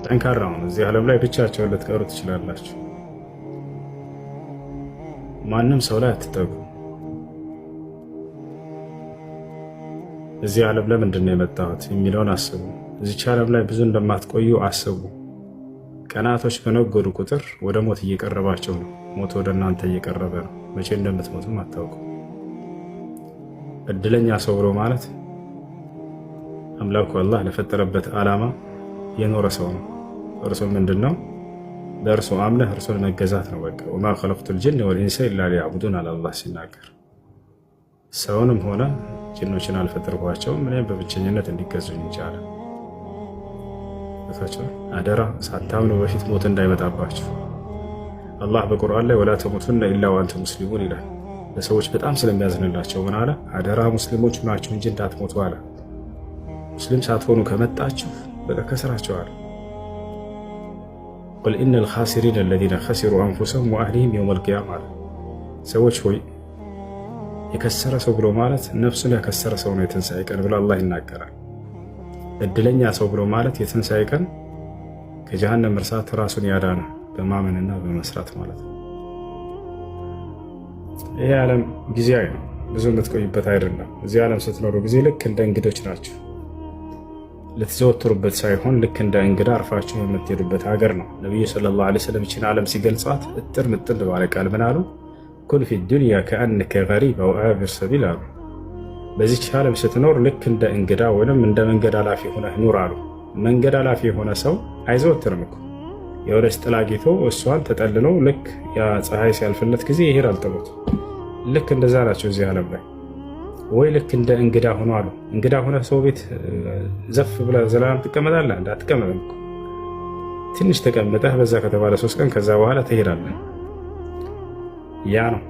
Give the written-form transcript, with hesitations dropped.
ጠንካራ ነው። እዚህ ዓለም ላይ ብቻቸውን ልትቀሩ ትችላላችሁ። ማንም ሰው ላይ አትጠጉ። እዚህ ዓለም ለምንድን ነው የመጣሁት የሚለውን አስቡ። እዚች ዓለም ላይ ብዙ እንደማትቆዩ አስቡ። ቀናቶች በነጎዱ ቁጥር ወደ ሞት እየቀረባቸው ነው። ሞት ወደ እናንተ እየቀረበ ነው። መቼ እንደምትሞቱም አታውቁ። እድለኛ ሰው ብሎ ማለት አምላኩ አላህ ለፈጠረበት ዓላማ የኖረ ሰው ነው። እርሱ ምንድነው? በእርሱ አምነህ እርሱን መገዛት ነው። በቃ ወማ ኸለቅቱል ጅነ ወልኢንሰ ኢላ ሊያዕቡዱን አለ አላህ ሲናገር። ሰውንም ሆነ ጅኖችን አልፈጠርኳቸውም እኔም በብቸኝነት እንዲገዙኝ ይቻለ። አደራ ሳታምኑ በፊት ሞት እንዳይመጣባችሁ። አላህ በቁርአን ላይ ወላ ተሙቱነ ኢላ ወአንቱም ሙስሊሙን ይላል። ለሰዎች በጣም ስለሚያዝንላቸው ምን አለ? አደራ ሙስሊሞች ናችሁ እንጂ እንዳትሞቱ አለ። ሙስሊም ሳትሆኑ ከመጣችሁ በቃ ከስራችኋል። ቁል ኢነል ኻሲሪነ አለዚነ ኸሲሩ አንፉሰሁም ወአህሊሂም የውመል ቂያማ አለ። ሰዎች ሆይ የከሰረ ሰው ብሎ ማለት ነፍሱን ያከሰረ ሰው ነው የትንሣኤ ቀን ብሎ አላህ ይናገራል። እድለኛ ሰው ብሎ ማለት የትንሣኤ ቀን ከጀሃነም እርሳት ራሱን ያዳነ በማመንና በመስራት ማለት ነው። ይህ ዓለም ጊዜያዊ ነው፣ ብዙ የምትቆይበት አይደለም። እዚህ ዓለም ስትኖሩ ጊዜ ልክ እንደ እንግዶች ናቸው። ልትዘወትሩበት ሳይሆን ልክ እንደ እንግዳ አርፋችሁ የምትሄዱበት ሀገር ነው። ነቢዩ ሰለላሁ ዐለይሂ ወሰለም ይህችን ዓለም ሲገልጿት እጥር ምጥን ባለ ቃል ምን አሉ? ኩን ፊ ዱንያ ከአነከ ገሪብ አው አቢር ሰቢል አሉ። በዚች ዓለም ስትኖር ልክ እንደ እንግዳ ወይም እንደ መንገድ አላፊ ሆነህ ኑር አሉ። መንገድ አላፊ የሆነ ሰው አይዘወትርም እኮ የወደች ጥላ አግኝቶ እሷን ተጠልሎ ልክ ያ ፀሐይ ሲያልፍለት ጊዜ ይሄዳል ጥሎት። ልክ እንደዛ ናቸው እዚህ ዓለም ላይ። ወይ ልክ እንደ እንግዳ ሆኖ አሉ። እንግዳ ሆነ ሰው ቤት ዘፍ ብለህ ዘላለም ትቀመጣለህ? እንዳትቀመጥም እኮ ትንሽ ተቀምጠህ በዛ ከተባለ 3 ቀን ከዛ በኋላ ትሄዳለህ። ያ ነው